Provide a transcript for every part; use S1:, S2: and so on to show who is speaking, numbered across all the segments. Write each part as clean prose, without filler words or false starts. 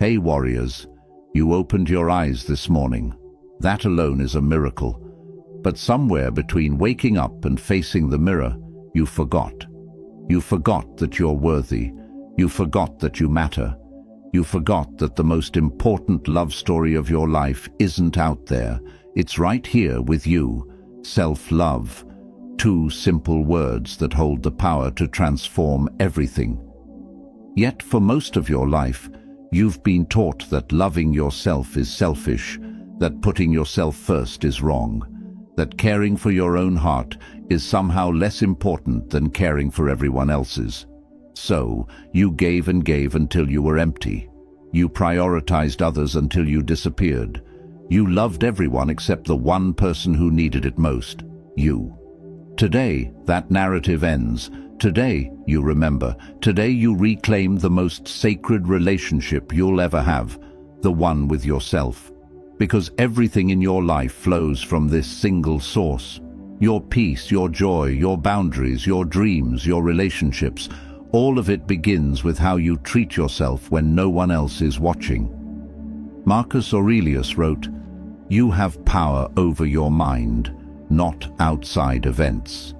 S1: Hey warriors, you opened your eyes this morning. That alone is a miracle. But somewhere between waking up and facing the mirror, you forgot. You forgot that you're worthy. You forgot that you matter. You forgot that the most important love story of your life isn't out there. It's right here with you. Self-love. Two simple words that hold the power to transform everything. Yet for most of your life, you've been taught that loving yourself is selfish, that putting yourself first is wrong, that caring for your own heart is somehow less important than caring for everyone else's. So, you gave and gave until you were empty. You prioritized others until you disappeared. You loved everyone except the one person who needed it most, you. Today, that narrative ends. Today, you remember. Today you reclaim the most sacred relationship you'll ever have, the one with yourself. Because everything in your life flows from this single source. Your peace, your joy, your boundaries, your dreams, your relationships, all of it begins with how you treat yourself when no one else is watching. Marcus Aurelius wrote, "You have power over your mind, not outside events."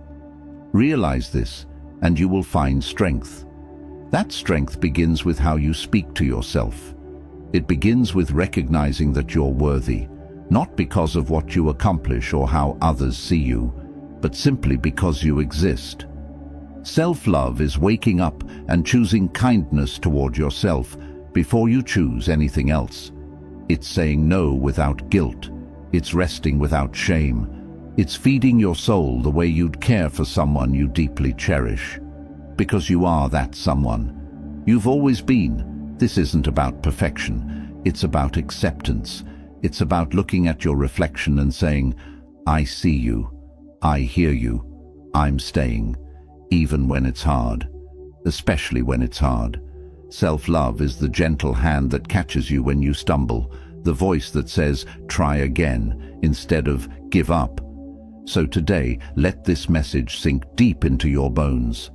S1: Realize this, and you will find strength. That strength begins with how you speak to yourself. It begins with recognizing that you're worthy, not because of what you accomplish or how others see you, but simply because you exist. Self-love is waking up and choosing kindness toward yourself before you choose anything else. It's saying no without guilt. It's resting without shame. It's feeding your soul the way you'd care for someone you deeply cherish. Because you are that someone. You've always been. This isn't about perfection. It's about acceptance. It's about looking at your reflection and saying, "I see you. I hear you. I'm staying." Even when it's hard. Especially when it's hard. Self-love is the gentle hand that catches you when you stumble. The voice that says, "Try again," instead of "give up." So today, let this message sink deep into your bones.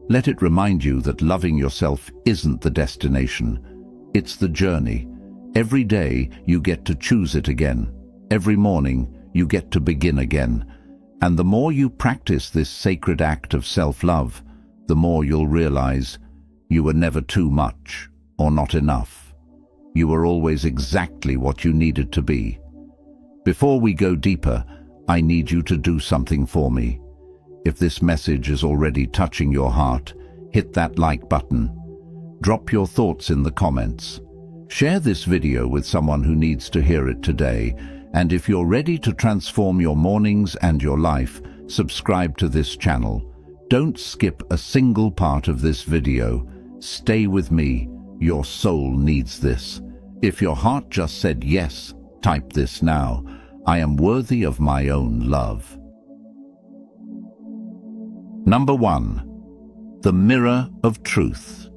S1: Let it remind you that loving yourself isn't the destination. It's the journey. Every day, you get to choose it again. Every morning, you get to begin again. And the more you practice this sacred act of self-love, the more you'll realize you were never too much or not enough. You were always exactly what you needed to be. Before we go deeper, I need you to do something for me. If this message is already touching your heart, hit that like button. Drop your thoughts in the comments. Share this video with someone who needs to hear it today. And if you're ready to transform your mornings and your life, subscribe to this channel. Don't skip a single part of this video. Stay with me. Your soul needs this. If your heart just said yes, type this now. I am worthy of my own love. Number 1. The mirror of truth.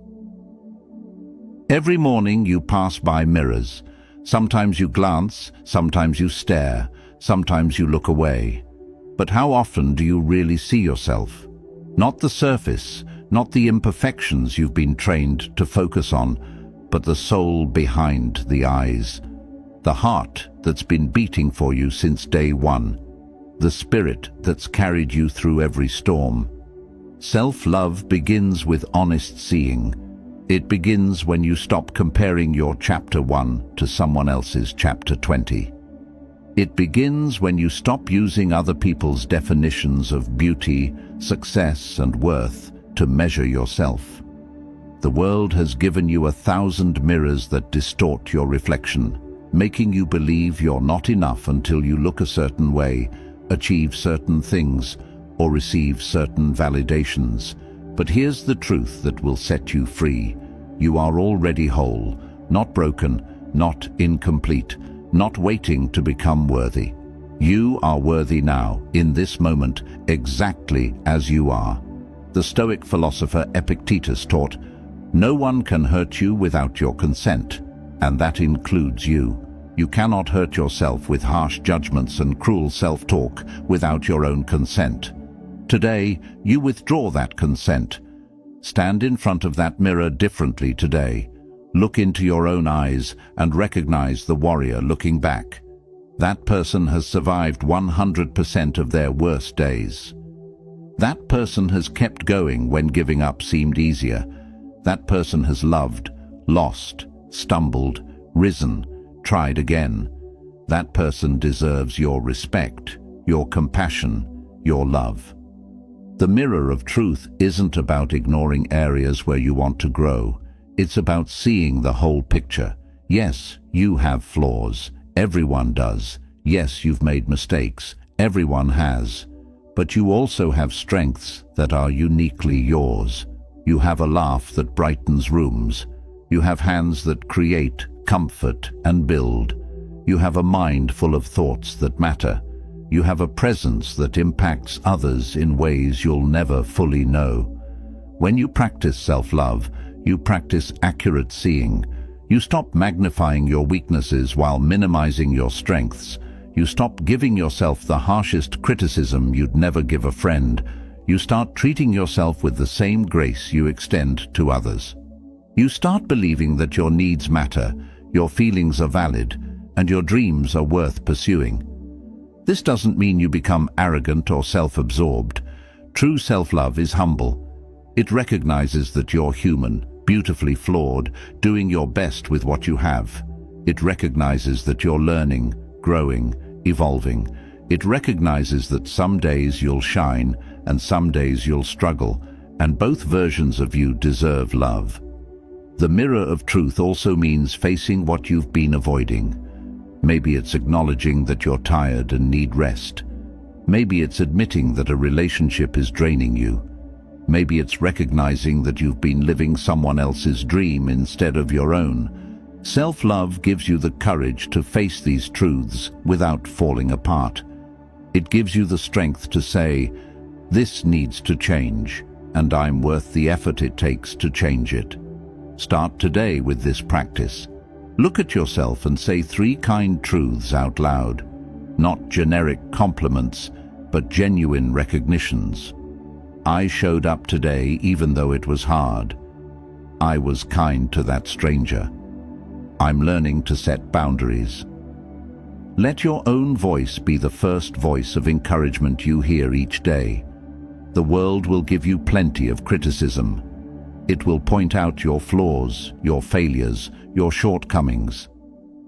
S1: Every morning you pass by mirrors. Sometimes you glance, sometimes you stare, sometimes you look away. But how often do you really see yourself? Not the surface, not the imperfections you've been trained to focus on, but the soul behind the eyes. The heart that's been beating for you since day one. The spirit that's carried you through every storm. Self-love begins with honest seeing. It begins when you stop comparing your chapter 1 to someone else's chapter 20. It begins when you stop using other people's definitions of beauty, success, and worth to measure yourself. The world has given you 1,000 mirrors that distort your reflection, making you believe you're not enough until you look a certain way, achieve certain things, or receive certain validations. But here's the truth that will set you free. You are already whole, not broken, not incomplete, not waiting to become worthy. You are worthy now, in this moment, exactly as you are. The Stoic philosopher Epictetus taught, "No one can hurt you without your consent," and that includes you. You cannot hurt yourself with harsh judgments and cruel self-talk without your own consent. Today, you withdraw that consent. Stand in front of that mirror differently today. Look into your own eyes and recognize the warrior looking back. That person has survived 100% of their worst days. That person has kept going when giving up seemed easier. That person has loved, lost, stumbled, risen, tried again. That person deserves your respect, your compassion, your love. The mirror of truth isn't about ignoring areas where you want to grow. It's about seeing the whole picture. Yes, you have flaws. Everyone does. Yes, you've made mistakes. Everyone has. But you also have strengths that are uniquely yours. You have a laugh that brightens rooms. You have hands that create, comfort, and build. You have a mind full of thoughts that matter. You have a presence that impacts others in ways you'll never fully know. When you practice self-love, you practice accurate seeing. You stop magnifying your weaknesses while minimizing your strengths. You stop giving yourself the harshest criticism you'd never give a friend. You start treating yourself with the same grace you extend to others. You start believing that your needs matter, your feelings are valid, and your dreams are worth pursuing. This doesn't mean you become arrogant or self-absorbed. True self-love is humble. It recognizes that you're human, beautifully flawed, doing your best with what you have. It recognizes that you're learning, growing, evolving. It recognizes that some days you'll shine and some days you'll struggle, and both versions of you deserve love. The mirror of truth also means facing what you've been avoiding. Maybe it's acknowledging that you're tired and need rest. Maybe it's admitting that a relationship is draining you. Maybe it's recognizing that you've been living someone else's dream instead of your own. Self-love gives you the courage to face these truths without falling apart. It gives you the strength to say, "This needs to change, and I'm worth the effort it takes to change it." Start today with this practice. Look at yourself and say 3 kind truths out loud. Not generic compliments, but genuine recognitions. I showed up today even though it was hard. I was kind to that stranger. I'm learning to set boundaries. Let your own voice be the first voice of encouragement you hear each day. The world will give you plenty of criticism. It will point out your flaws, your failures, your shortcomings.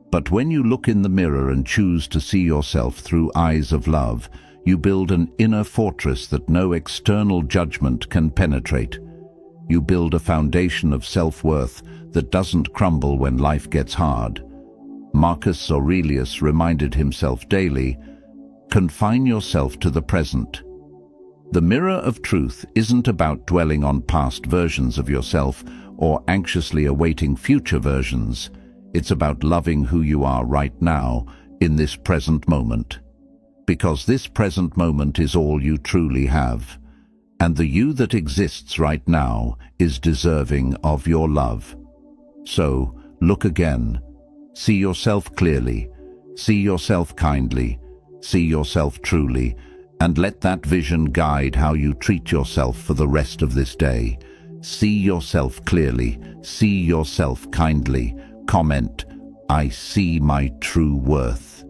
S1: But when you look in the mirror and choose to see yourself through eyes of love, you build an inner fortress that no external judgment can penetrate. You build a foundation of self-worth that doesn't crumble when life gets hard. Marcus Aurelius reminded himself daily, "Confine yourself to the present." The mirror of truth isn't about dwelling on past versions of yourself or anxiously awaiting future versions. It's about loving who you are right now, in this present moment. Because this present moment is all you truly have. And the you that exists right now is deserving of your love. So, look again. See yourself clearly. See yourself kindly. See yourself truly. And let that vision guide how you treat yourself for the rest of this day. See yourself clearly. See yourself kindly. Comment, "I see my true worth."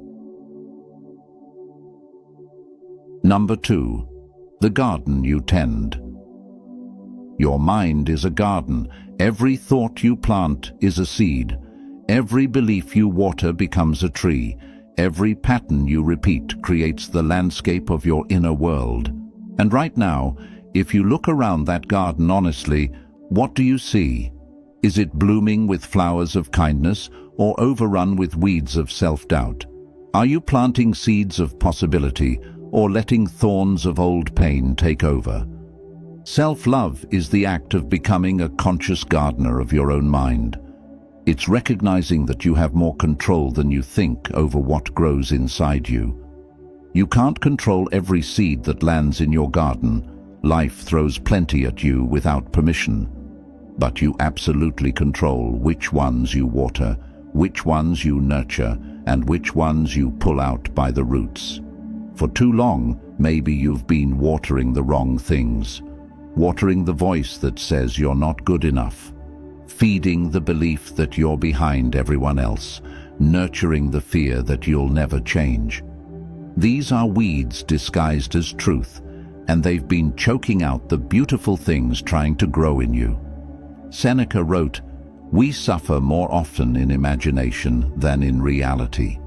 S1: Number 2. The garden you tend. Your mind is a garden. Every thought you plant is a seed. Every belief you water becomes a tree. Every pattern you repeat creates the landscape of your inner world. And right now, if you look around that garden honestly, what do you see? Is it blooming with flowers of kindness or overrun with weeds of self-doubt? Are you planting seeds of possibility or letting thorns of old pain take over? Self-love is the act of becoming a conscious gardener of your own mind. It's recognizing that you have more control than you think over what grows inside you. You can't control every seed that lands in your garden. Life throws plenty at you without permission. But you absolutely control which ones you water, which ones you nurture, and which ones you pull out by the roots. For too long, maybe you've been watering the wrong things. Watering the voice that says you're not good enough. feeding the belief that you're behind everyone else, nurturing the fear that you'll never change. These are weeds disguised as truth, and they've been choking out the beautiful things trying to grow in you. Seneca wrote, "We suffer more often in imagination than in reality."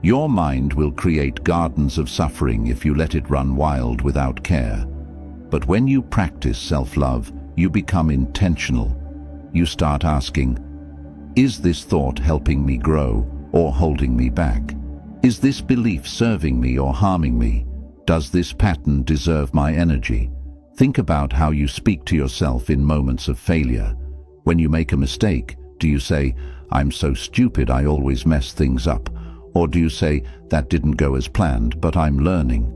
S1: Your mind will create gardens of suffering if you let it run wild without care. But when you practice self-love, you become intentional. You start asking, is this thought helping me grow or holding me back? Is this belief serving me or harming me? Does this pattern deserve my energy? Think about how you speak to yourself in moments of failure. When you make a mistake, do you say, "I'm so stupid, I always mess things up"? Or do you say, "That didn't go as planned, but I'm learning"?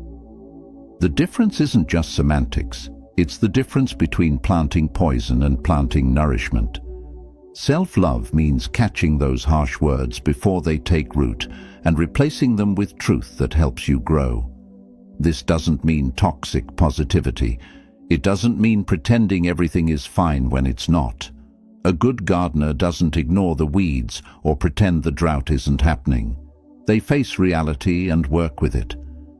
S1: The difference isn't just semantics. It's the difference between planting poison and planting nourishment. Self-love means catching those harsh words before they take root and replacing them with truth that helps you grow. This doesn't mean toxic positivity. It doesn't mean pretending everything is fine when it's not. A good gardener doesn't ignore the weeds or pretend the drought isn't happening. They face reality and work with it.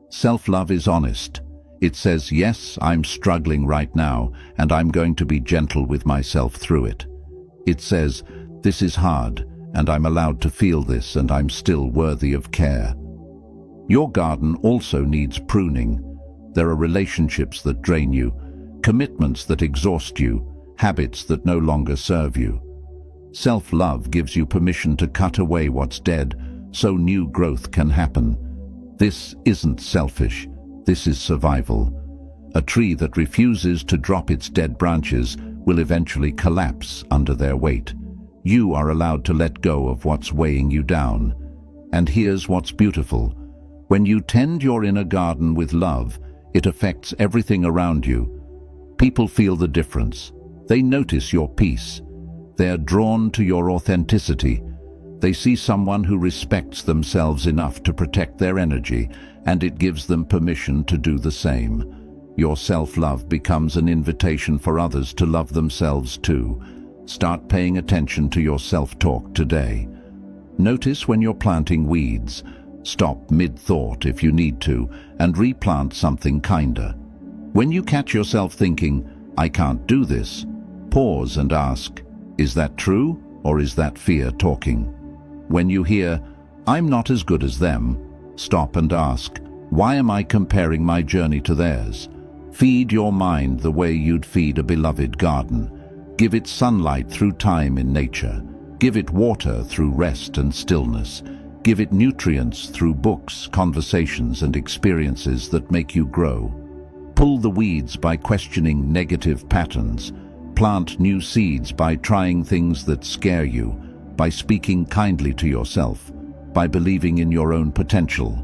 S1: Self-love is honest. It says, yes, I'm struggling right now, and I'm going to be gentle with myself through it. It says, this is hard, and I'm allowed to feel this, and I'm still worthy of care. Your garden also needs pruning. There are relationships that drain you, commitments that exhaust you, habits that no longer serve you. Self-love gives you permission to cut away what's dead so new growth can happen. This isn't selfish. This is survival. A tree that refuses to drop its dead branches will eventually collapse under their weight. You are allowed to let go of what's weighing you down. And here's what's beautiful. When you tend your inner garden with love, it affects everything around you. People feel the difference. They notice your peace. They are drawn to your authenticity. They see someone who respects themselves enough to protect their energy, and it gives them permission to do the same. Your self-love becomes an invitation for others to love themselves too. Start paying attention to your self-talk today. Notice when you're planting weeds. Stop mid-thought if you need to, and replant something kinder. When you catch yourself thinking, "I can't do this," pause and ask, is that true, or is that fear talking? When you hear, "I'm not as good as them," stop and ask, why am I comparing my journey to theirs? Feed your mind the way you'd feed a beloved garden. Give it sunlight through time in nature. Give it water through rest and stillness. Give it nutrients through books, conversations, and experiences that make you grow. Pull the weeds by questioning negative patterns. Plant new seeds by trying things that scare you, by speaking kindly to yourself, by believing in your own potential.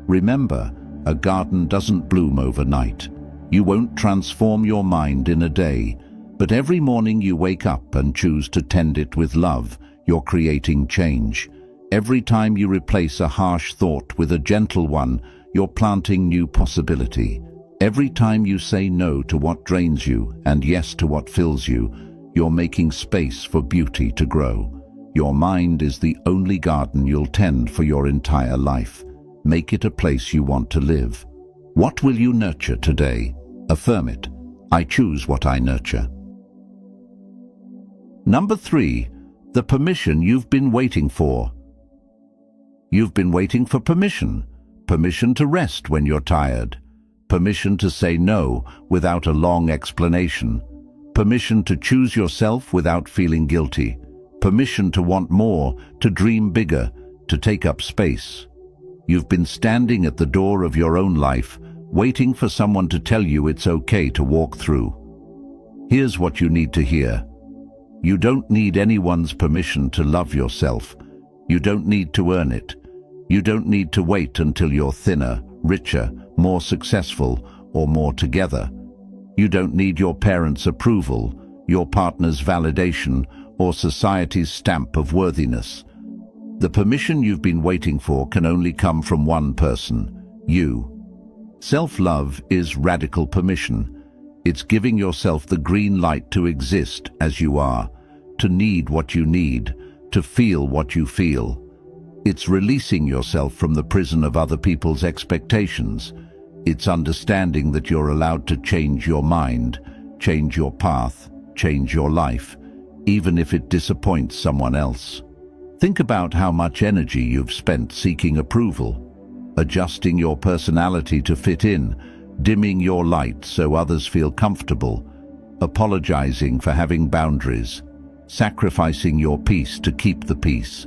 S1: Remember, a garden doesn't bloom overnight. You won't transform your mind in a day, but every morning you wake up and choose to tend it with love, you're creating change. Every time you replace a harsh thought with a gentle one, you're planting new possibility. Every time you say no to what drains you and yes to what fills you, you're making space for beauty to grow. Your mind is the only garden you'll tend for your entire life. Make it a place you want to live. What will you nurture today? Affirm it. I choose what I nurture. Number 3, the permission you've been waiting for. You've been waiting for permission. Permission to rest when you're tired. Permission to say no without a long explanation. Permission to choose yourself without feeling guilty. Permission to want more, to dream bigger, to take up space. You've been standing at the door of your own life, waiting for someone to tell you it's okay to walk through. Here's what you need to hear. You don't need anyone's permission to love yourself. You don't need to earn it. You don't need to wait until you're thinner, richer, more successful, or more together. You don't need your parents' approval, your partner's validation, or society's stamp of worthiness. The permission you've been waiting for can only come from one person, you. Self-love is radical permission. It's giving yourself the green light to exist as you are, to need what you need, to feel what you feel. It's releasing yourself from the prison of other people's expectations. It's understanding that you're allowed to change your mind, change your path, change your life, even if it disappoints someone else. Think about how much energy you've spent seeking approval, adjusting your personality to fit in, dimming your light so others feel comfortable, apologizing for having boundaries, sacrificing your peace to keep the peace,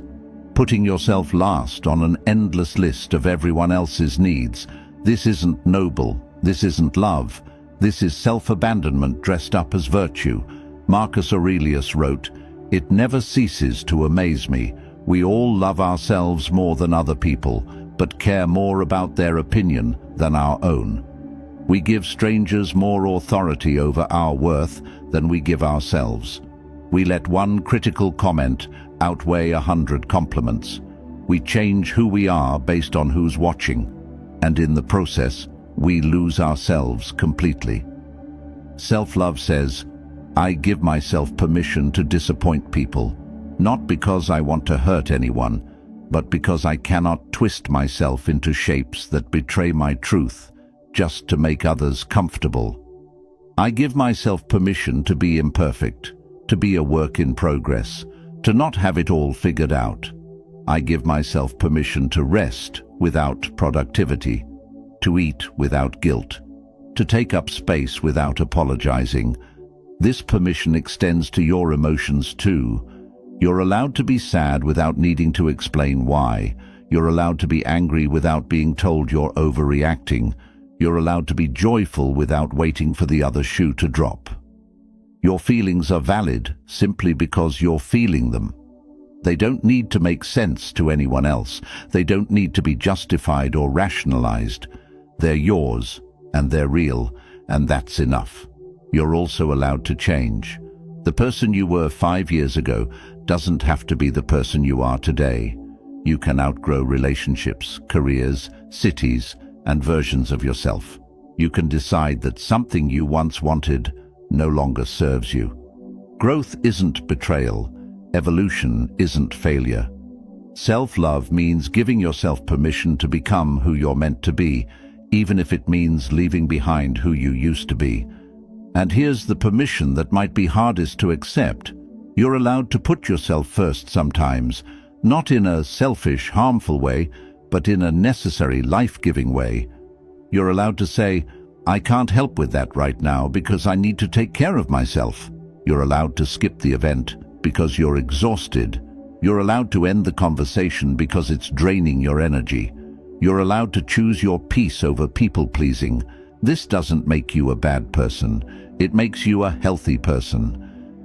S1: putting yourself last on an endless list of everyone else's needs. This isn't noble, this isn't love, this is self-abandonment dressed up as virtue. Marcus Aurelius wrote, "It never ceases to amaze me. We all love ourselves more than other people, but care more about their opinion than our own. We give strangers more authority over our worth than we give ourselves. We let one critical comment outweigh 100 compliments. We change who we are based on who's watching, and in the process, we lose ourselves completely." Self-love says, "I give myself permission to disappoint people, not because I want to hurt anyone, but because I cannot twist myself into shapes that betray my truth just to make others comfortable. I give myself permission to be imperfect, to be a work in progress, to not have it all figured out. I give myself permission to rest without productivity, to eat without guilt, to take up space without apologizing." This permission extends to your emotions too. You're allowed to be sad without needing to explain why. You're allowed to be angry without being told you're overreacting. You're allowed to be joyful without waiting for the other shoe to drop. Your feelings are valid simply because you're feeling them. They don't need to make sense to anyone else. They don't need to be justified or rationalized. They're yours, and they're real, and that's enough. You're also allowed to change. The person you were 5 years ago doesn't have to be the person you are today. You can outgrow relationships, careers, cities, and versions of yourself. You can decide that something you once wanted no longer serves you. Growth isn't betrayal. Evolution isn't failure. Self-love means giving yourself permission to become who you're meant to be, even if it means leaving behind who you used to be. And here's the permission that might be hardest to accept. You're allowed to put yourself first sometimes, not in a selfish, harmful way, but in a necessary, life-giving way. You're allowed to say, "I can't help with that right now because I need to take care of myself." You're allowed to skip the event because you're exhausted. You're allowed to end the conversation because it's draining your energy. You're allowed to choose your peace over people-pleasing. This doesn't make you a bad person. It makes you a healthy person.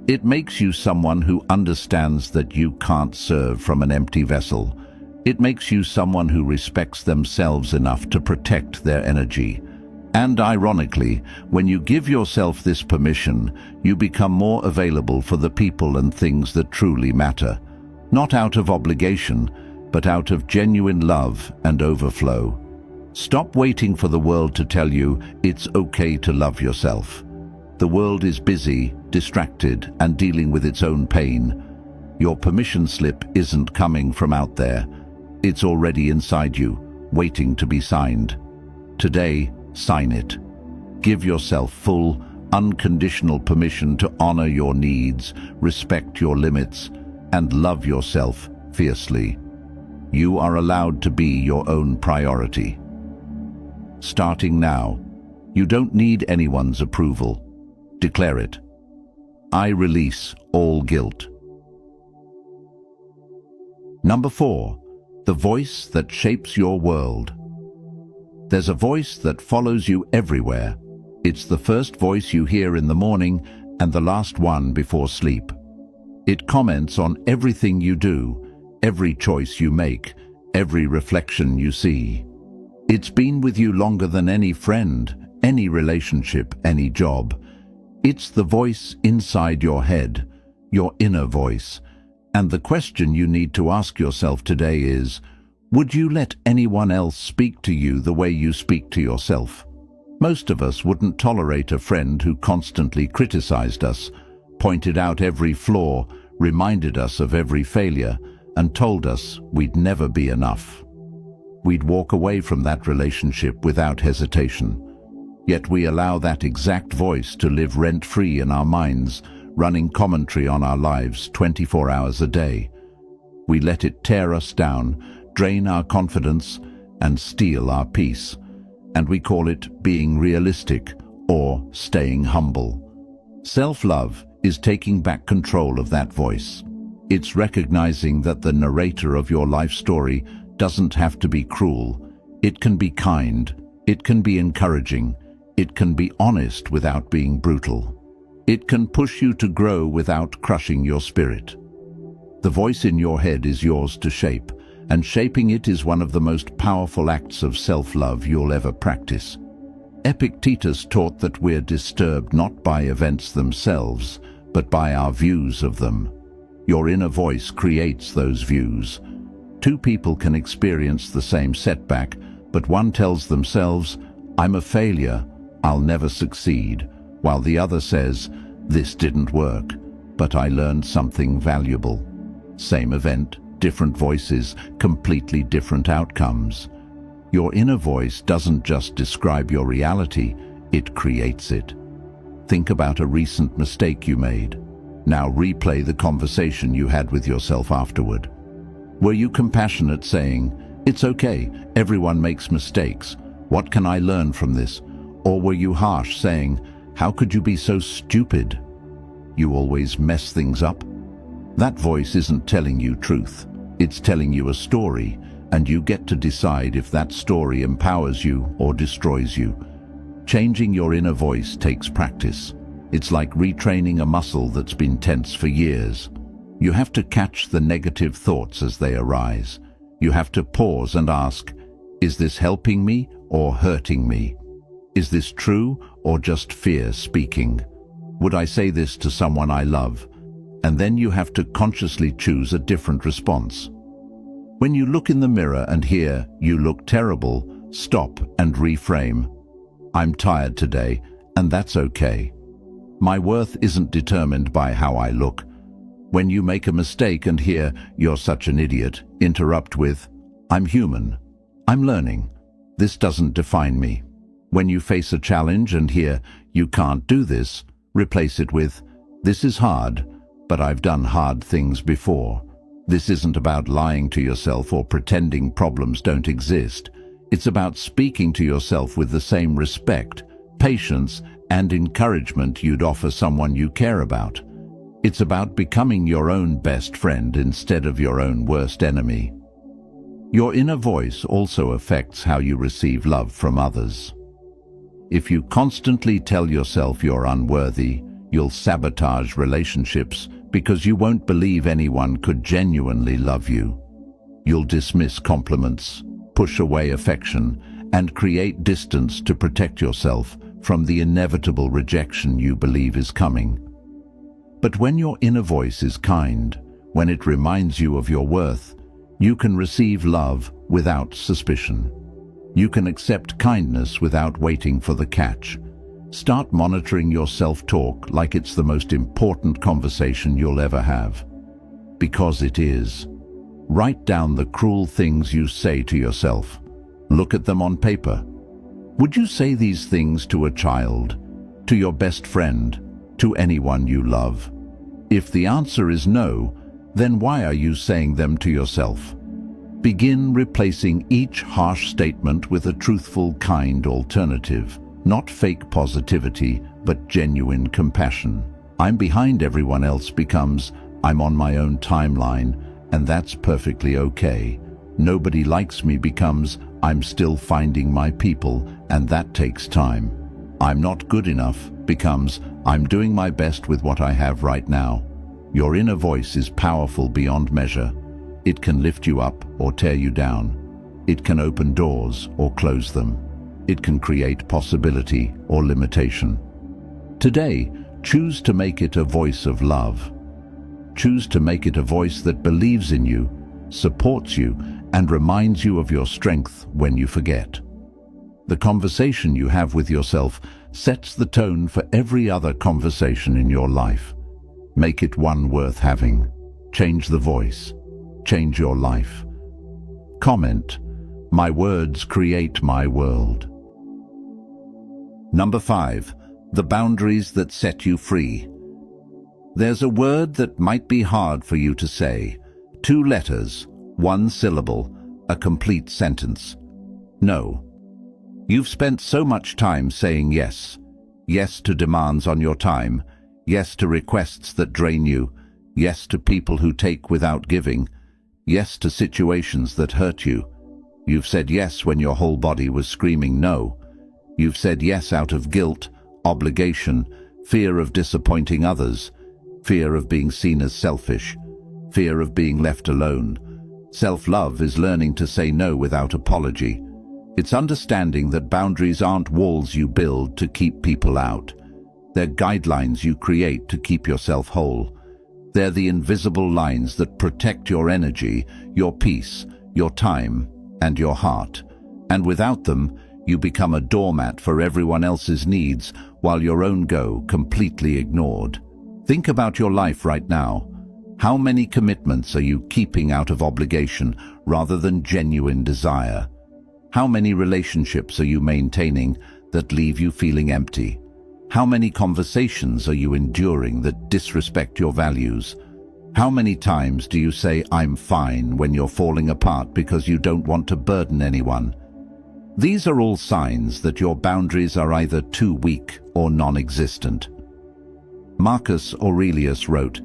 S1: It makes you someone who understands that you can't serve from an empty vessel. It makes you someone who respects themselves enough to protect their energy. And ironically, when you give yourself this permission, you become more available for the people and things that truly matter. Not out of obligation, but out of genuine love and overflow. Stop waiting for the world to tell you it's okay to love yourself. The world is busy, distracted, and dealing with its own pain. Your permission slip isn't coming from out there. It's already inside you, waiting to be signed. Today, sign it. Give yourself full, unconditional permission to honor your needs, respect your limits, and love yourself fiercely. You are allowed to be your own priority. Starting now, you don't need anyone's approval. Declare it. I release all guilt. Number 4, the voice that shapes your world. There's a voice that follows you everywhere. It's the first voice you hear in the morning and the last one before sleep. It comments on everything you do, every choice you make, every reflection you see. It's been with you longer than any friend, any relationship, any job. It's the voice inside your head, your inner voice. And the question you need to ask yourself today is, would you let anyone else speak to you the way you speak to yourself? Most of us wouldn't tolerate a friend who constantly criticized us, pointed out every flaw, reminded us of every failure, and told us we'd never be enough. We'd walk away from that relationship without hesitation. Yet we allow that exact voice to live rent-free in our minds, running commentary on our lives 24 hours a day. We let it tear us down, drain our confidence, and steal our peace. And we call it being realistic or staying humble. Self-love is taking back control of that voice. It's recognizing that the narrator of your life story doesn't have to be cruel. It can be kind. It can be encouraging. It can be honest without being brutal. It can push you to grow without crushing your spirit. The voice in your head is yours to shape, and shaping it is one of the most powerful acts of self-love you'll ever practice. Epictetus taught that we're disturbed not by events themselves, but by our views of them. Your inner voice creates those views. Two people can experience the same setback, but one tells themselves, "I'm a failure, I'll never succeed," while the other says, "This didn't work, but I learned something valuable." Same event, different voices, completely different outcomes. Your inner voice doesn't just describe your reality, it creates it. Think about a recent mistake you made. Now replay the conversation you had with yourself afterward. Were you compassionate, saying, "It's okay, everyone makes mistakes. What can I learn from this?" Or were you harsh, saying, "How could you be so stupid? You always mess things up"? That voice isn't telling you truth. It's telling you a story, and you get to decide if that story empowers you or destroys you. Changing your inner voice takes practice. It's like retraining a muscle that's been tense for years. You have to catch the negative thoughts as they arise. You have to pause and ask, is this helping me or hurting me? Is this true or just fear speaking? Would I say this to someone I love? And then you have to consciously choose a different response. When you look in the mirror and hear, "You look terrible," stop and reframe. "I'm tired today, and that's okay. My worth isn't determined by how I look." When you make a mistake and hear, "You're such an idiot," interrupt with, "I'm human. I'm learning. This doesn't define me." When you face a challenge and hear, "You can't do this," replace it with, "This is hard, but I've done hard things before." This isn't about lying to yourself or pretending problems don't exist. It's about speaking to yourself with the same respect, patience, and encouragement you'd offer someone you care about. It's about becoming your own best friend instead of your own worst enemy. Your inner voice also affects how you receive love from others. If you constantly tell yourself you're unworthy, you'll sabotage relationships because you won't believe anyone could genuinely love you. You'll dismiss compliments, push away affection, and create distance to protect yourself from the inevitable rejection you believe is coming. But when your inner voice is kind, when it reminds you of your worth, you can receive love without suspicion. You can accept kindness without waiting for the catch. Start monitoring your self-talk like it's the most important conversation you'll ever have. Because it is. Write down the cruel things you say to yourself. Look at them on paper. Would you say these things to a child, to your best friend, to anyone you love? If the answer is no, then why are you saying them to yourself? Begin replacing each harsh statement with a truthful, kind alternative. Not fake positivity, but genuine compassion. "I'm behind everyone else" becomes, "I'm on my own timeline, and that's perfectly okay." "Nobody likes me" becomes, "I'm still finding my people, and that takes time." "I'm not good enough" becomes, "I'm doing my best with what I have right now." Your inner voice is powerful beyond measure. It can lift you up or tear you down. It can open doors or close them. It can create possibility or limitation. Today, choose to make it a voice of love. Choose to make it a voice that believes in you, supports you, and reminds you of your strength when you forget. The conversation you have with yourself sets the tone for every other conversation in your life. Make it one worth having. Change the voice. Change your life. Comment: my words create my world. Number 5. The boundaries that set you free. There's a word that might be hard for you to say. 2 letters, 1 syllable, a complete sentence. No. You've spent so much time saying yes. Yes to demands on your time. Yes to requests that drain you. Yes to people who take without giving. Yes to situations that hurt you. You've said yes when your whole body was screaming no. You've said yes out of guilt, obligation, fear of disappointing others, fear of being seen as selfish, fear of being left alone. Self-love is learning to say no without apology. It's understanding that boundaries aren't walls you build to keep people out. They're guidelines you create to keep yourself whole. They're the invisible lines that protect your energy, your peace, your time, and your heart. And without them, you become a doormat for everyone else's needs while your own go completely ignored. Think about your life right now. How many commitments are you keeping out of obligation rather than genuine desire? How many relationships are you maintaining that leave you feeling empty? How many conversations are you enduring that disrespect your values? How many times do you say, "I'm fine," when you're falling apart because you don't want to burden anyone? These are all signs that your boundaries are either too weak or non-existent. Marcus Aurelius wrote,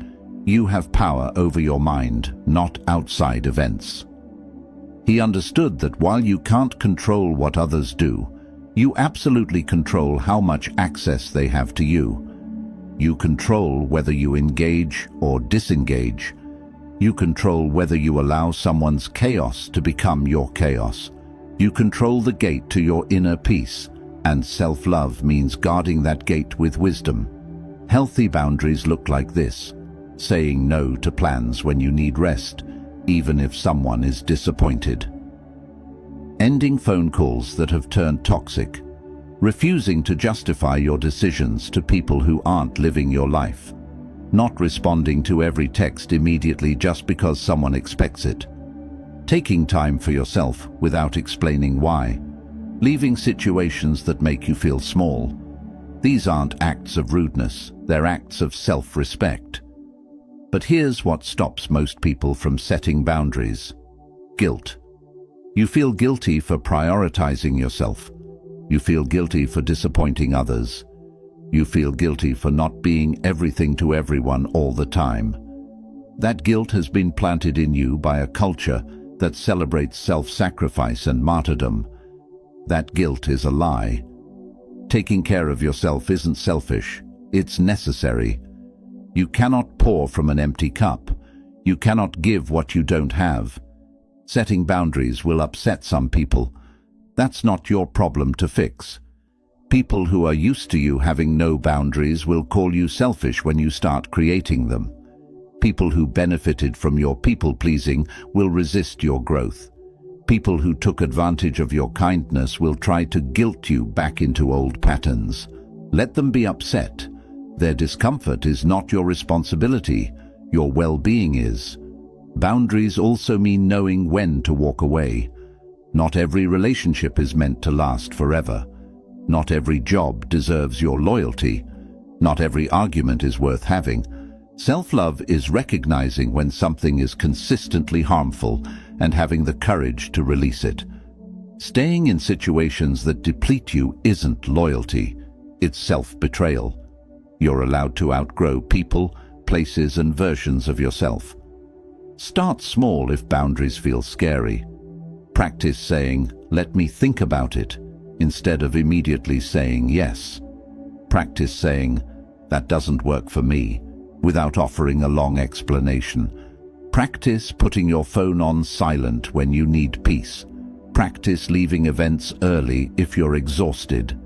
S1: "You have power over your mind, not outside events." He understood that while you can't control what others do, you absolutely control how much access they have to you. You control whether you engage or disengage. You control whether you allow someone's chaos to become your chaos. You control the gate to your inner peace, and self-love means guarding that gate with wisdom. Healthy boundaries look like this: saying no to plans when you need rest, even if someone is disappointed. Ending phone calls that have turned toxic. Refusing to justify your decisions to people who aren't living your life. Not responding to every text immediately just because someone expects it. Taking time for yourself without explaining why. Leaving situations that make you feel small. These aren't acts of rudeness, they're acts of self-respect. But here's what stops most people from setting boundaries: guilt. You feel guilty for prioritizing yourself. You feel guilty for disappointing others. You feel guilty for not being everything to everyone all the time. That guilt has been planted in you by a culture that celebrates self-sacrifice and martyrdom. That guilt is a lie. Taking care of yourself isn't selfish, it's necessary. You cannot pour from an empty cup. You cannot give what you don't have. Setting boundaries will upset some people. That's not your problem to fix. People who are used to you having no boundaries will call you selfish when you start creating them. People who benefited from your people-pleasing will resist your growth. People who took advantage of your kindness will try to guilt you back into old patterns. Let them be upset. Their discomfort is not your responsibility. Your well-being is. Boundaries also mean knowing when to walk away. Not every relationship is meant to last forever. Not every job deserves your loyalty. Not every argument is worth having. Self-love is recognizing when something is consistently harmful and having the courage to release it. Staying in situations that deplete you isn't loyalty, it's self-betrayal. You're allowed to outgrow people, places, and versions of yourself. Start small if boundaries feel scary. Practice saying, "Let me think about it," instead of immediately saying yes. Practice saying, "That doesn't work for me," without offering a long explanation. Practice putting your phone on silent when you need peace. Practice leaving events early if you're exhausted.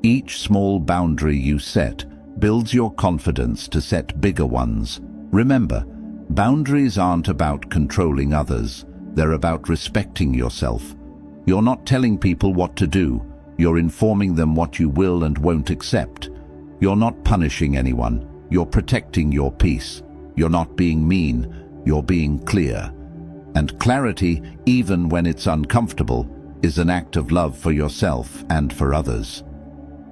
S1: Each small boundary you set builds your confidence to set bigger ones. Remember, boundaries aren't about controlling others. They're about respecting yourself. You're not telling people what to do. You're informing them what you will and won't accept. You're not punishing anyone. You're protecting your peace. You're not being mean, you're being clear. And clarity, even when it's uncomfortable, is an act of love for yourself and for others.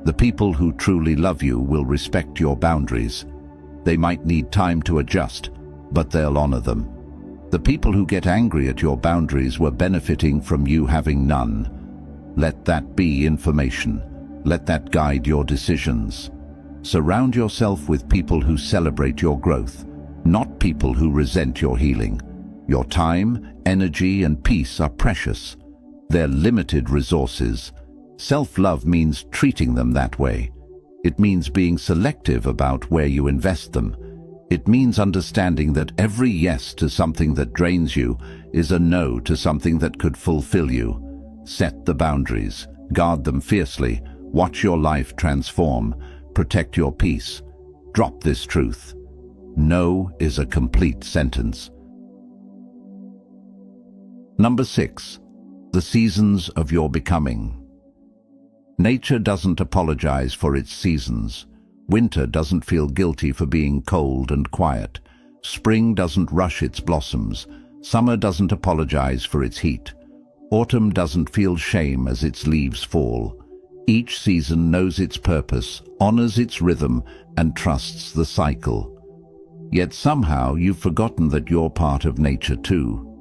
S1: The people who truly love you will respect your boundaries. They might need time to adjust, but they'll honor them. The people who get angry at your boundaries were benefiting from you having none. Let that be information. Let that guide your decisions. Surround yourself with people who celebrate your growth, not people who resent your healing. Your time, energy, and peace are precious. They're limited resources. Self-love means treating them that way. It means being selective about where you invest them. It means understanding that every yes to something that drains you is a no to something that could fulfill you. Set the boundaries, guard them fiercely, watch your life transform, protect your peace. Drop this truth. No is a complete sentence. Number 6. The seasons of your becoming. Nature doesn't apologize for its seasons. Winter doesn't feel guilty for being cold and quiet. Spring doesn't rush its blossoms. Summer doesn't apologize for its heat. Autumn doesn't feel shame as its leaves fall. Each season knows its purpose, honors its rhythm, and trusts the cycle. Yet somehow you've forgotten that you're part of nature too.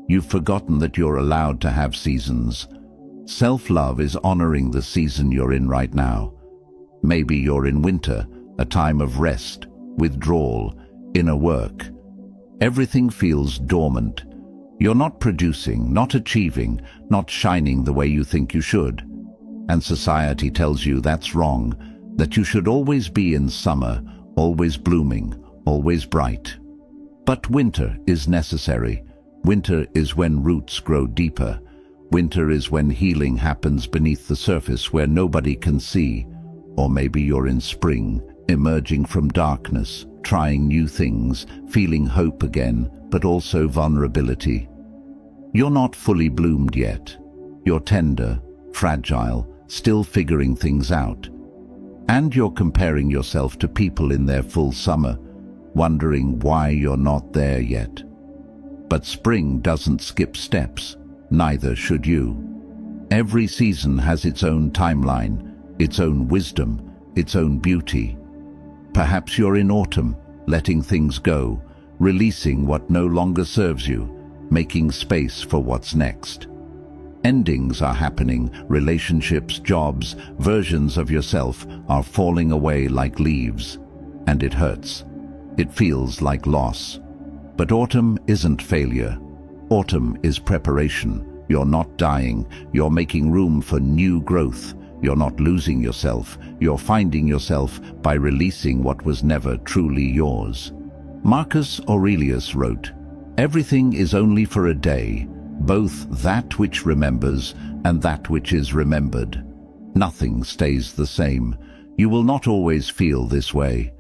S1: You've forgotten that you're allowed to have seasons. Self-love is honoring the season you're in right now. Maybe you're in winter, a time of rest, withdrawal, inner work. Everything feels dormant. You're not producing, not achieving, not shining the way you think you should. And society tells you that's wrong, that you should always be in summer, always blooming, always bright. But winter is necessary. Winter is when roots grow deeper. Winter is when healing happens beneath the surface where nobody can see. Or maybe you're in spring, emerging from darkness, trying new things, feeling hope again, but also vulnerability. You're not fully bloomed yet. You're tender, fragile, still figuring things out. And you're comparing yourself to people in their full summer, wondering why you're not there yet. But spring doesn't skip steps, neither should you. Every season has its own timeline, its own wisdom, its own beauty. Perhaps you're in autumn, letting things go, releasing what no longer serves you, making space for what's next. Endings are happening, relationships, jobs, versions of yourself are falling away like leaves. And it hurts. It feels like loss. But autumn isn't failure. Autumn is preparation. You're not dying. You're making room for new growth. You're not losing yourself. You're finding yourself by releasing what was never truly yours. Marcus Aurelius wrote, "Everything is only for a day, both that which remembers and that which is remembered. Nothing stays the same. You will not always feel this way.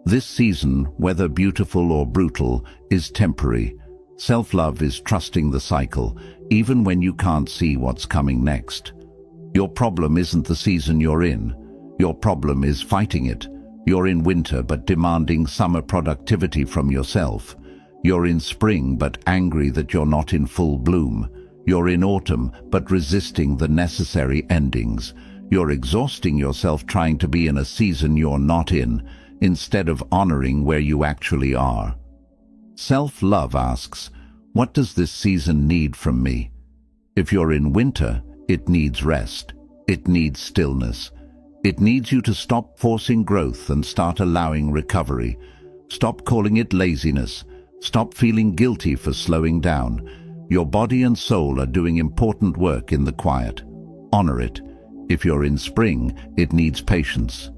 S1: This season, whether beautiful or brutal, is temporary. Self-love is trusting the cycle, even when you can't see what's coming next. Your problem isn't the season you're in. Your problem is fighting it. You're in winter but demanding summer productivity from yourself. You're in spring but angry that you're not in full bloom. You're in autumn but resisting the necessary endings. You're exhausting yourself trying to be in a season you're not in, instead of honoring where you actually are. Self-love asks, what does this season need from me? If you're in winter, it needs rest. It needs stillness. It needs you to stop forcing growth and start allowing recovery. Stop calling it laziness. Stop feeling guilty for slowing down. Your body and soul are doing important work in the quiet. Honor it. If you're in spring, it needs patience.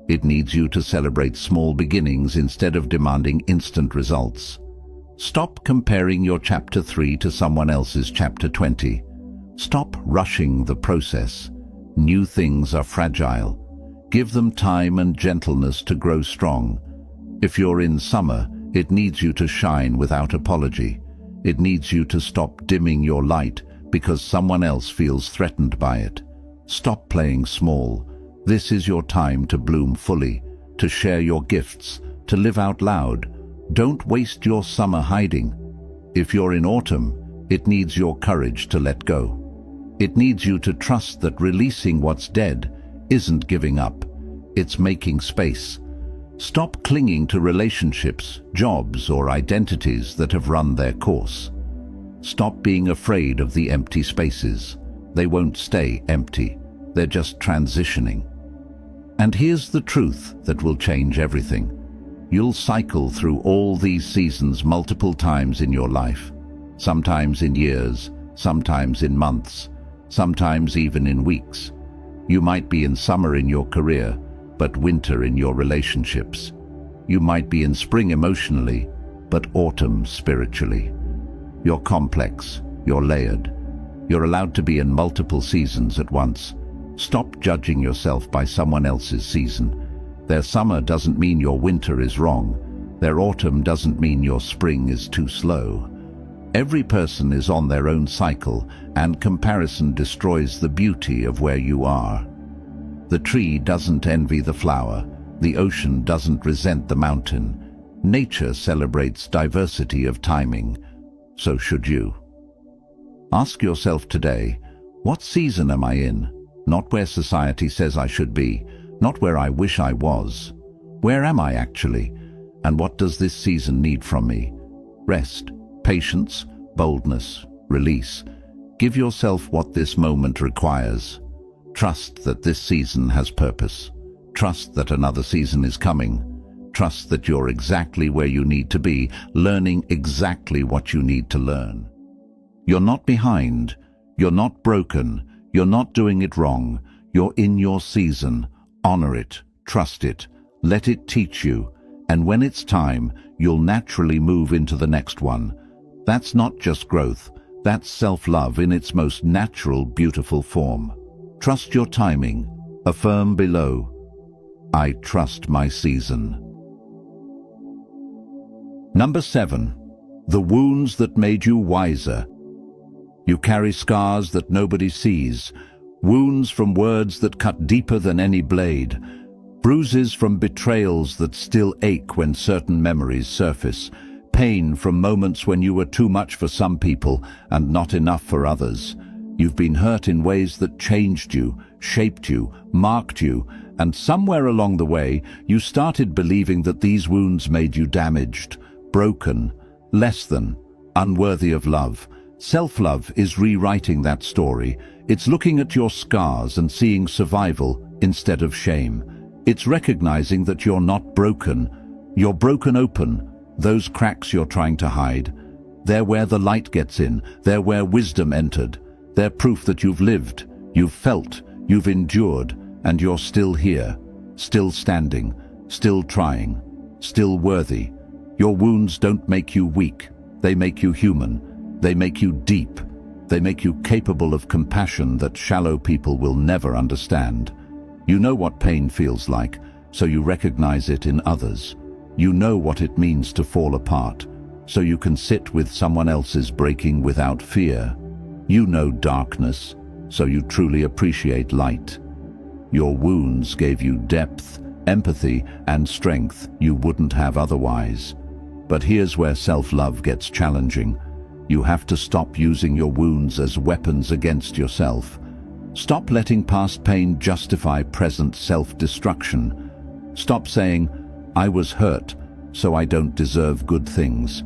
S1: It needs you to celebrate small beginnings instead of demanding instant results. Stop comparing your chapter 3 to someone else's chapter 20. Stop rushing the process. New things are fragile. Give them time and gentleness to grow strong. If you're in summer, it needs you to shine without apology. It needs you to stop dimming your light because someone else feels threatened by it. Stop playing small. This is your time to bloom fully, to share your gifts, to live out loud. Don't waste your summer hiding. If you're in autumn, it needs your courage to let go. It needs you to trust that releasing what's dead isn't giving up, it's making space. Stop clinging to relationships, jobs, or identities that have run their course. Stop being afraid of the empty spaces. They won't stay empty. They're just transitioning. And here's the truth that will change everything. You'll cycle through all these seasons multiple times in your life. Sometimes in years, sometimes in months, sometimes even in weeks. You might be in summer in your career, but winter in your relationships. You might be in spring emotionally, but autumn spiritually. You're complex, you're layered. You're allowed to be in multiple seasons at once. Stop judging yourself by someone else's season. Their summer doesn't mean your winter is wrong. Their autumn doesn't mean your spring is too slow. Every person is on their own cycle, and comparison destroys the beauty of where you are. The tree doesn't envy the flower. The ocean doesn't resent the mountain. Nature celebrates diversity of timing. So should you. Ask yourself today, what season am I in? Not where society says I should be, not where I wish I was. Where am I actually? And what does this season need from me? Rest, patience, boldness, release. Give yourself what this moment requires. Trust that this season has purpose. Trust that another season is coming. Trust that you're exactly where you need to be, learning exactly what you need to learn. You're not behind. You're not broken. You're not doing it wrong. You're in your season. Honor it. Trust it. Let it teach you. And when it's time, you'll naturally move into the next one. That's not just growth. That's self-love in its most natural, beautiful form. Trust your timing. Affirm below, I trust my season. Number 7. The wounds that made you wiser. You carry scars that nobody sees, wounds from words that cut deeper than any blade, bruises from betrayals that still ache when certain memories surface, pain from moments when you were too much for some people and not enough for others. You've been hurt in ways that changed you, shaped you, marked you, and somewhere along the way you started believing that these wounds made you damaged, broken, less than, unworthy of love. Self-love is rewriting that story. It's looking at your scars and seeing survival instead of shame. It's recognizing that you're not broken. You're broken open. Those cracks you're trying to hide. They're where the light gets in. They're where wisdom entered. They're proof that you've lived, you've felt, you've endured, and you're still here, still standing, still trying, still worthy. Your wounds don't make you weak. They make you human. They make you deep. They make you capable of compassion that shallow people will never understand. You know what pain feels like, so you recognize it in others. You know what it means to fall apart, so you can sit with someone else's breaking without fear. You know darkness, so you truly appreciate light. Your wounds gave you depth, empathy, and strength you wouldn't have otherwise. But here's where self-love gets challenging. You have to stop using your wounds as weapons against yourself. Stop letting past pain justify present self-destruction. Stop saying, I was hurt, so I don't deserve good things.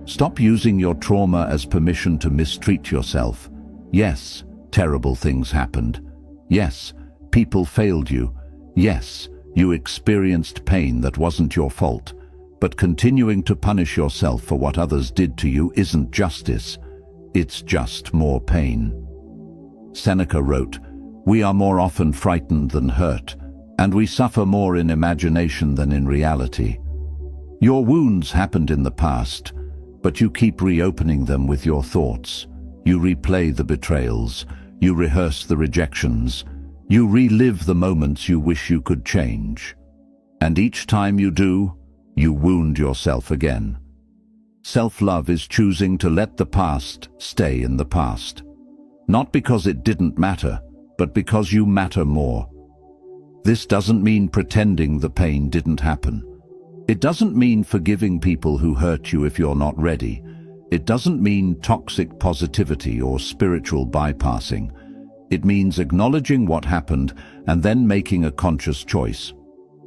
S1: Stop using your trauma as permission to mistreat yourself. Yes, terrible things happened. Yes, people failed you. Yes, you experienced pain that wasn't your fault. But continuing to punish yourself for what others did to you isn't justice. It's just more pain. Seneca wrote, "We are more often frightened than hurt, and we suffer more in imagination than in reality." Your wounds happened in the past, but you keep reopening them with your thoughts. You replay the betrayals. You rehearse the rejections. You relive the moments you wish you could change. And each time you do, you wound yourself again. Self-love is choosing to let the past stay in the past. Not because it didn't matter, but because you matter more. This doesn't mean pretending the pain didn't happen. It doesn't mean forgiving people who hurt you if you're not ready. It doesn't mean toxic positivity or spiritual bypassing. It means acknowledging what happened and then making a conscious choice.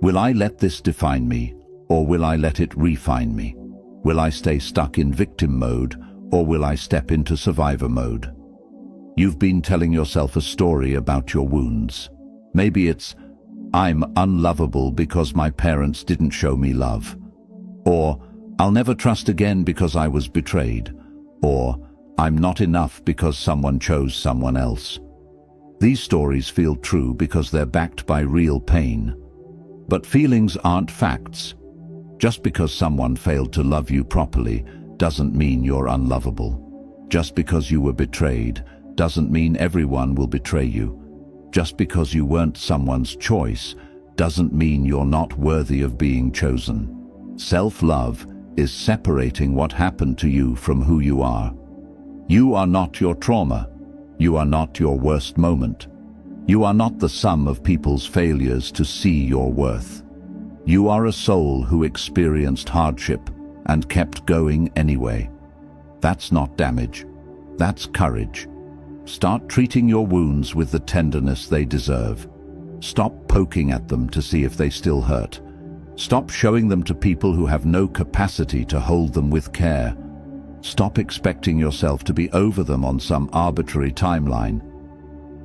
S1: Will I let this define me, or will I let it refine me? Will I stay stuck in victim mode, or will I step into survivor mode? You've been telling yourself a story about your wounds. Maybe it's, I'm unlovable because my parents didn't show me love. Or, I'll never trust again because I was betrayed. Or, I'm not enough because someone chose someone else. These stories feel true because they're backed by real pain. But feelings aren't facts. Just because someone failed to love you properly doesn't mean you're unlovable. Just because you were betrayed doesn't mean everyone will betray you. Just because you weren't someone's choice doesn't mean you're not worthy of being chosen. Self-love is separating what happened to you from who you are. You are not your trauma. You are not your worst moment. You are not the sum of people's failures to see your worth. You are a soul who experienced hardship and kept going anyway. That's not damage. That's courage. Start treating your wounds with the tenderness they deserve. Stop poking at them to see if they still hurt. Stop showing them to people who have no capacity to hold them with care. Stop expecting yourself to be over them on some arbitrary timeline.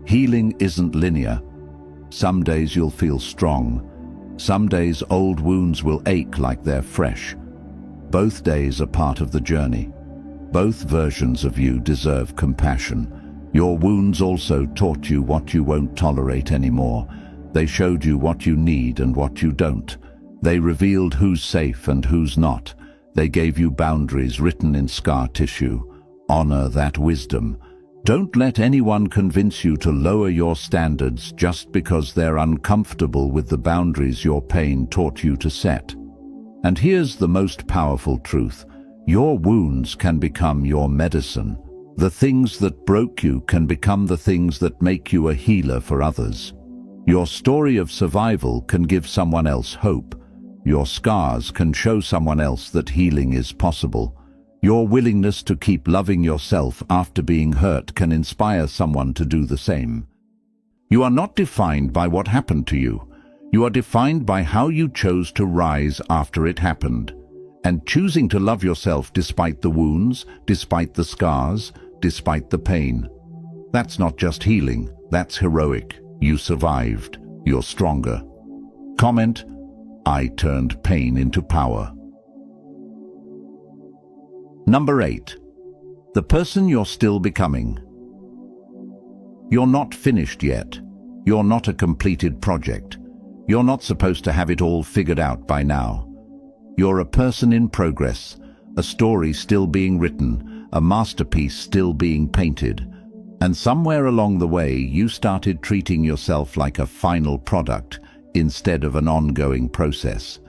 S1: Healing isn't linear. Some days you'll feel strong. Some days old wounds will ache like they're fresh. Both days are part of the journey. Both versions of you deserve compassion. Your wounds also taught you what you won't tolerate anymore. They showed you what you need and what you don't. They revealed who's safe and who's not. They gave you boundaries written in scar tissue. Honor that wisdom. Don't let anyone convince you to lower your standards just because they're uncomfortable with the boundaries your pain taught you to set. And here's the most powerful truth. Your wounds can become your medicine. The things that broke you can become the things that make you a healer for others. Your story of survival can give someone else hope. Your scars can show someone else that healing is possible. Your willingness to keep loving yourself after being hurt can inspire someone to do the same. You are not defined by what happened to you. You are defined by how you chose to rise after it happened. And choosing to love yourself despite the wounds, despite the scars, despite the pain. That's not just healing, that's heroic. You survived. You're stronger. Comment, I turned pain into power. Number 8. The person you're still becoming. You're not finished yet. You're not a completed project. You're not supposed to have it all figured out by now. You're a person in progress, a story still being written, a masterpiece still being painted. And somewhere along the way, you started treating yourself like a final product instead of an ongoing process.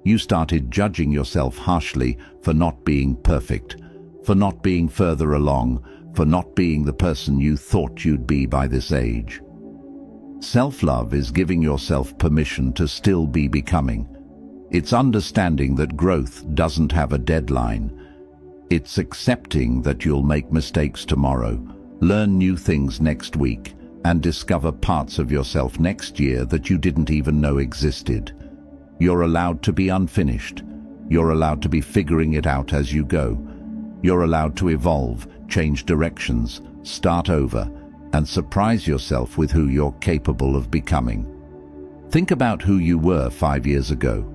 S1: You started judging yourself harshly for not being perfect, for not being further along, for not being the person you thought you'd be by this age. Self-love is giving yourself permission to still be becoming. It's understanding that growth doesn't have a deadline. It's accepting that you'll make mistakes tomorrow, learn new things next week, and discover parts of yourself next year that you didn't even know existed. You're allowed to be unfinished. You're allowed to be figuring it out as you go. You're allowed to evolve, change directions, start over, and surprise yourself with who you're capable of becoming. Think about who you were 5 years ago.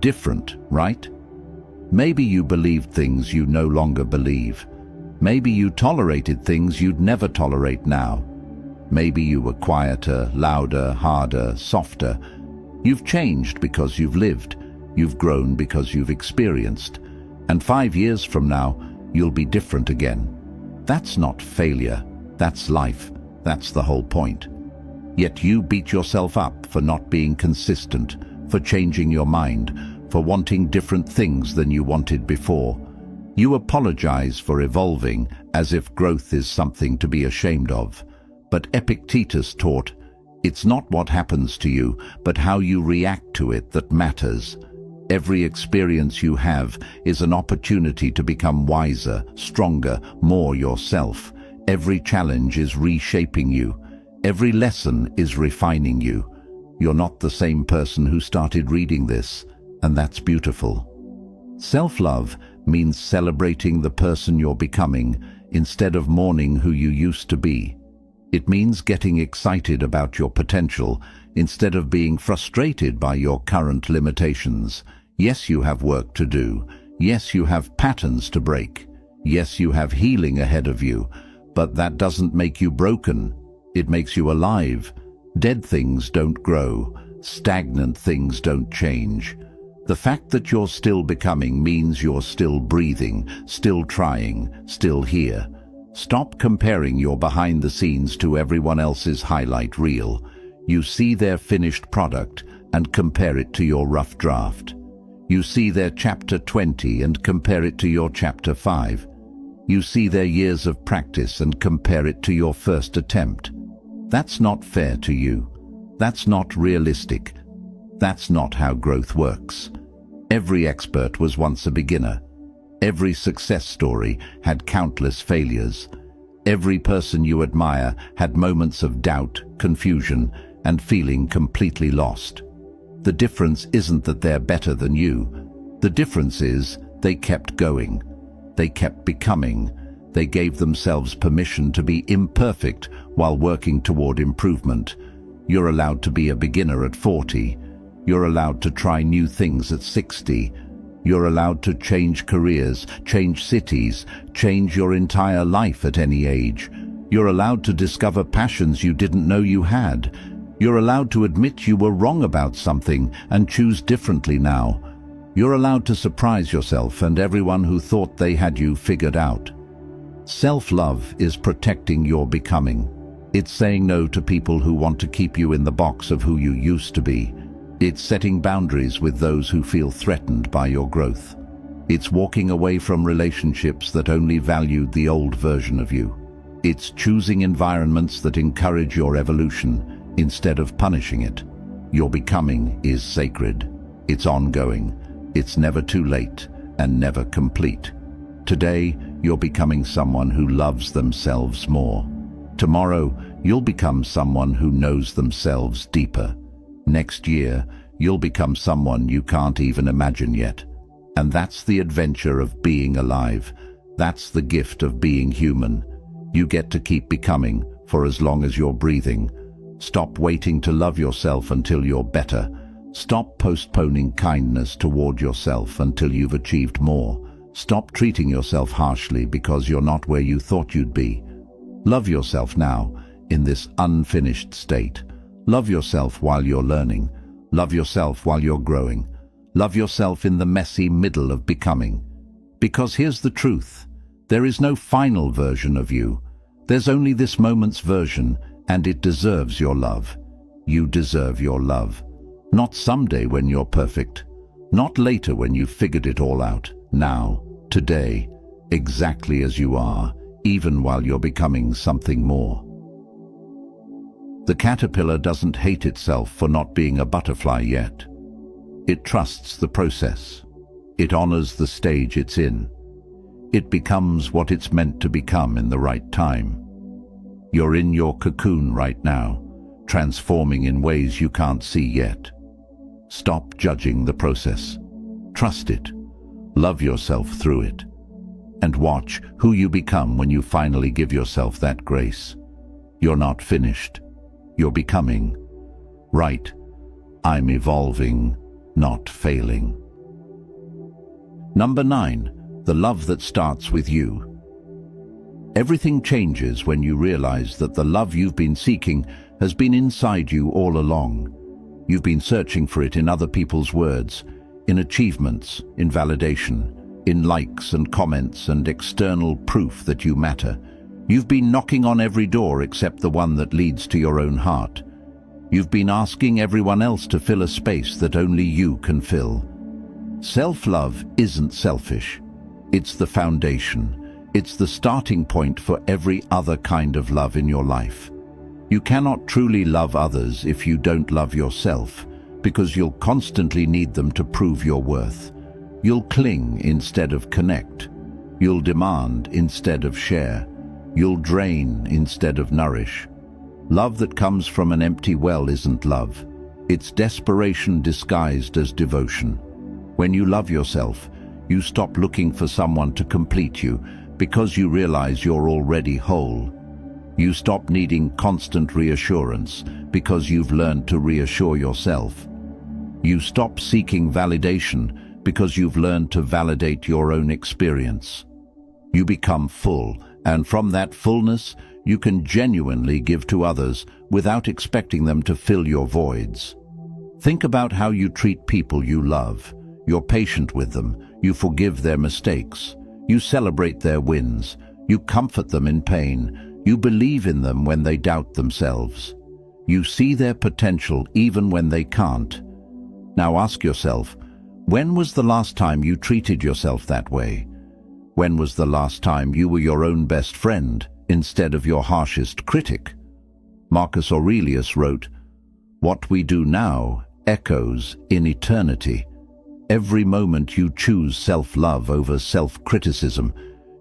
S1: Different, right? Maybe you believed things you no longer believe. Maybe you tolerated things you'd never tolerate now. Maybe you were quieter, louder, harder, softer. You've changed because you've lived. You've grown because you've experienced. And 5 years from now, you'll be different again. That's not failure. That's life. That's the whole point. Yet you beat yourself up for not being consistent, for changing your mind, for wanting different things than you wanted before. You apologize for evolving as if growth is something to be ashamed of. But Epictetus taught, it's not what happens to you, but how you react to it that matters. Every experience you have is an opportunity to become wiser, stronger, more yourself. Every challenge is reshaping you. Every lesson is refining you. You're not the same person who started reading this, and that's beautiful. Self-love means celebrating the person you're becoming instead of mourning who you used to be. It means getting excited about your potential instead of being frustrated by your current limitations. Yes, you have work to do. Yes, you have patterns to break. Yes, you have healing ahead of you. But that doesn't make you broken. It makes you alive. Dead things don't grow. Stagnant things don't change. The fact that you're still becoming means you're still breathing, still trying, still here. Stop comparing your behind the scenes to everyone else's highlight reel. You see their finished product and compare it to your rough draft. You see their chapter 20 and compare it to your chapter 5. You see their years of practice and compare it to your first attempt. That's not fair to you. That's not realistic. That's not how growth works. Every expert was once a beginner. Every success story had countless failures. Every person you admire had moments of doubt, confusion, and feeling completely lost. The difference isn't that they're better than you. The difference is they kept going. They kept becoming. They gave themselves permission to be imperfect while working toward improvement. You're allowed to be a beginner at 40. You're allowed to try new things at 60. You're allowed to change careers, change cities, change your entire life at any age. You're allowed to discover passions you didn't know you had. You're allowed to admit you were wrong about something and choose differently now. You're allowed to surprise yourself and everyone who thought they had you figured out. Self-love is protecting your becoming. It's saying no to people who want to keep you in the box of who you used to be. It's setting boundaries with those who feel threatened by your growth. It's walking away from relationships that only valued the old version of you. It's choosing environments that encourage your evolution instead of punishing it. Your becoming is sacred. It's ongoing. It's never too late and never complete. Today, you're becoming someone who loves themselves more. Tomorrow, you'll become someone who knows themselves deeper. Next year, you'll become someone you can't even imagine yet. And that's the adventure of being alive. That's the gift of being human. You get to keep becoming for as long as you're breathing. Stop waiting to love yourself until you're better. Stop postponing kindness toward yourself until you've achieved more. Stop treating yourself harshly because you're not where you thought you'd be. Love yourself now, in this unfinished state. Love yourself while you're learning. Love yourself while you're growing. Love yourself in the messy middle of becoming. Because here's the truth. There is no final version of you. There's only this moment's version, and it deserves your love. You deserve your love. Not someday when you're perfect. Not later when you've figured it all out. Now, today, exactly as you are, even while you're becoming something more. The caterpillar doesn't hate itself for not being a butterfly yet. It trusts the process. It honors the stage it's in. It becomes what it's meant to become in the right time. You're in your cocoon right now, transforming in ways you can't see yet. Stop judging the process. Trust it. Love yourself through it. And watch who you become when you finally give yourself that grace. You're not finished. You're becoming. Right. I'm evolving, not failing. Number 9, the love that starts with you. Everything changes when you realize that the love you've been seeking has been inside you all along. You've been searching for it in other people's words, in achievements, in validation, in likes and comments and external proof that you matter. You've been knocking on every door except the one that leads to your own heart. You've been asking everyone else to fill a space that only you can fill. Self-love isn't selfish. It's the foundation. It's the starting point for every other kind of love in your life. You cannot truly love others if you don't love yourself, because you'll constantly need them to prove your worth. You'll cling instead of connect. You'll demand instead of share. You'll drain instead of nourish. Love that comes from an empty well isn't love. It's desperation disguised as devotion. When you love yourself, you stop looking for someone to complete you because you realize you're already whole. You stop needing constant reassurance because you've learned to reassure yourself. You stop seeking validation because you've learned to validate your own experience. You become full, and from that fullness, you can genuinely give to others without expecting them to fill your voids. Think about how you treat people you love. You're patient with them. You forgive their mistakes. You celebrate their wins. You comfort them in pain. You believe in them when they doubt themselves. You see their potential even when they can't. Now ask yourself, when was the last time you treated yourself that way? When was the last time you were your own best friend instead of your harshest critic? Marcus Aurelius wrote, "What we do now echoes in eternity." Every moment you choose self-love over self-criticism,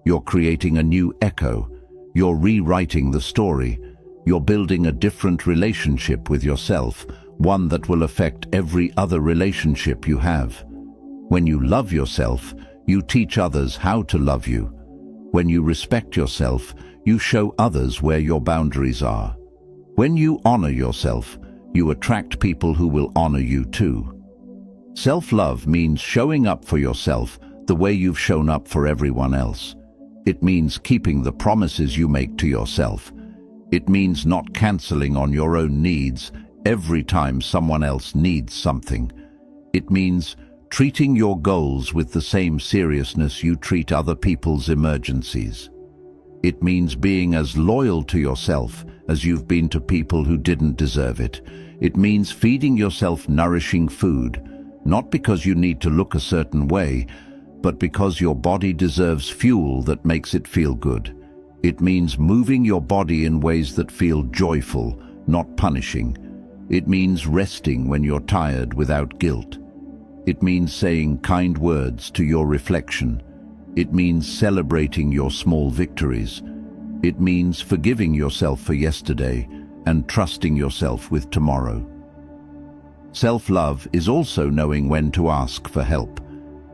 S1: you're creating a new echo. You're rewriting the story. You're building a different relationship with yourself, one that will affect every other relationship you have. When you love yourself, you teach others how to love you. When you respect yourself, you show others where your boundaries are. When you honor yourself, you attract people who will honor you too. Self-love means showing up for yourself the way you've shown up for everyone else. It means keeping the promises you make to yourself. It means not canceling on your own needs every time someone else needs something. It means treating your goals with the same seriousness you treat other people's emergencies. It means being as loyal to yourself as you've been to people who didn't deserve it. It means feeding yourself nourishing food, not because you need to look a certain way, but because your body deserves fuel that makes it feel good. It means moving your body in ways that feel joyful, not punishing. It means resting when you're tired without guilt. It means saying kind words to your reflection. It means celebrating your small victories. It means forgiving yourself for yesterday and trusting yourself with tomorrow. Self-love is also knowing when to ask for help.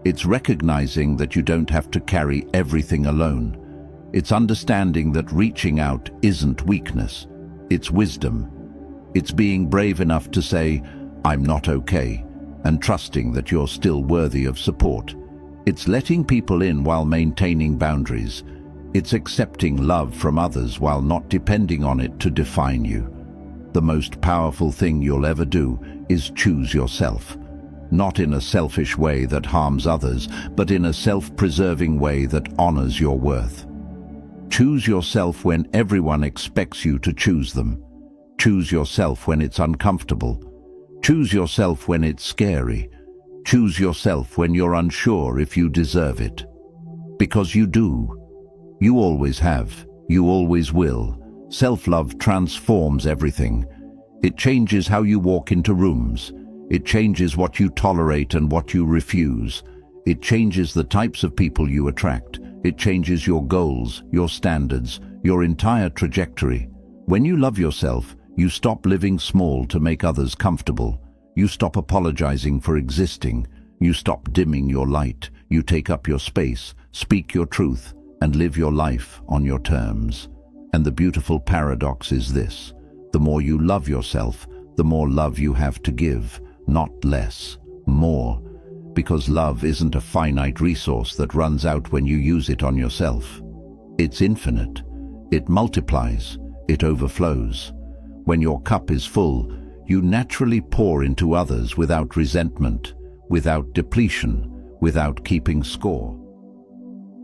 S1: It's recognizing that you don't have to carry everything alone. It's understanding that reaching out isn't weakness, it's wisdom. It's being brave enough to say, "I'm not okay," and trusting that you're still worthy of support. It's letting people in while maintaining boundaries. It's accepting love from others while not depending on it to define you. The most powerful thing you'll ever do is choose yourself. Not in a selfish way that harms others, but in a self-preserving way that honors your worth. Choose yourself when everyone expects you to choose them. Choose yourself when it's uncomfortable. Choose yourself when it's scary. Choose yourself when you're unsure if you deserve it. Because you do. You always have. You always will. Self-love transforms everything. It changes how you walk into rooms. It changes what you tolerate and what you refuse. It changes the types of people you attract. It changes your goals, your standards, your entire trajectory. When you love yourself, you stop living small to make others comfortable. You stop apologizing for existing. You stop dimming your light. You take up your space, speak your truth, and live your life on your terms. And the beautiful paradox is this: the more you love yourself, the more love you have to give, not less, more. Because love isn't a finite resource that runs out when you use it on yourself. It's infinite. It multiplies. It overflows. When your cup is full, you naturally pour into others without resentment, without depletion, without keeping score.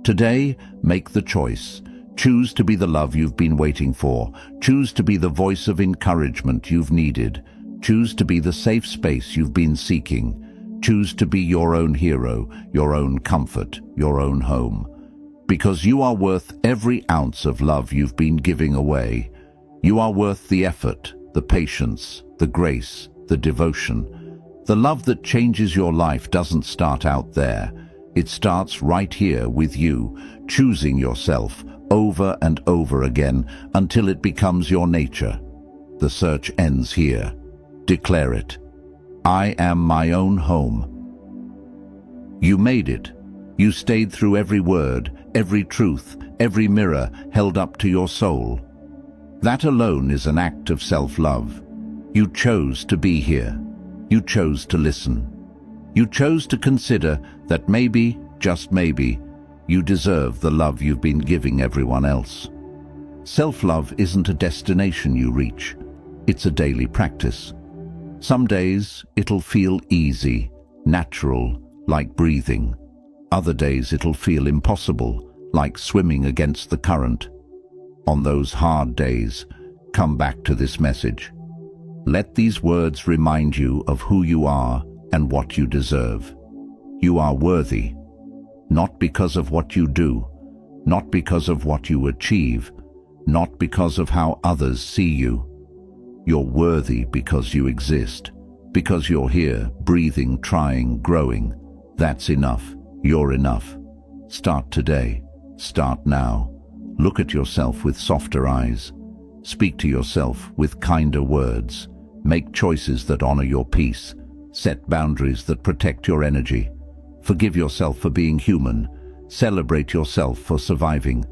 S1: Today, make the choice. Choose to be the love you've been waiting for. Choose to be the voice of encouragement you've needed. Choose to be the safe space you've been seeking. Choose to be your own hero, your own comfort, your own home. Because you are worth every ounce of love you've been giving away. You are worth the effort, the patience, the grace, the devotion. The love that changes your life doesn't start out there. It starts right here with you, choosing yourself over and over again until it becomes your nature. The search ends here. Declare it. I am my own home. You made it. You stayed through every word, every truth, every mirror held up to your soul. That alone is an act of self-love. You chose to be here. You chose to listen. You chose to consider that maybe, just maybe, you deserve the love you've been giving everyone else. Self-love isn't a destination you reach. It's a daily practice. Some days it'll feel easy, natural, like breathing. Other days it'll feel impossible, like swimming against the current. On those hard days, come back to this message. Let these words remind you of who you are and what you deserve. You are worthy, not because of what you do, not because of what you achieve, not because of how others see you. You're worthy because you exist, because you're here, breathing, trying, growing. That's enough. You're enough. Start today. Start now. Look at yourself with softer eyes. Speak to yourself with kinder words. Make choices that honor your peace. Set boundaries that protect your energy. Forgive yourself for being human. Celebrate yourself for surviving.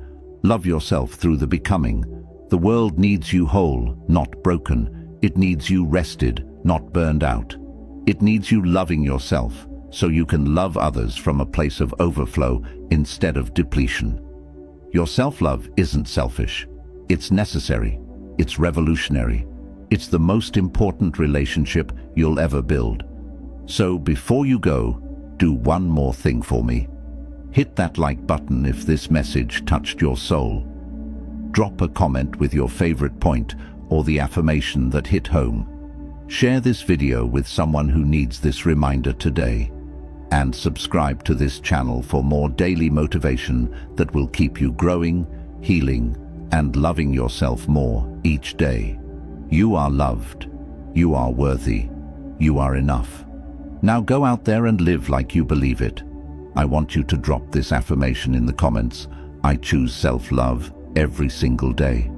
S1: Love yourself through the becoming. The world needs you whole, not broken. It needs you rested, not burned out. It needs you loving yourself so you can love others from a place of overflow instead of depletion. Your self-love isn't selfish. It's necessary. It's revolutionary. It's the most important relationship you'll ever build. So before you go, do one more thing for me. Hit that like button if this message touched your soul. Drop a comment with your favorite point or the affirmation that hit home. Share this video with someone who needs this reminder today. And subscribe to this channel for more daily motivation that will keep you growing, healing, and loving yourself more each day. You are loved. You are worthy. You are enough. Now go out there and live like you believe it. I want you to drop this affirmation in the comments. I choose self-love every single day.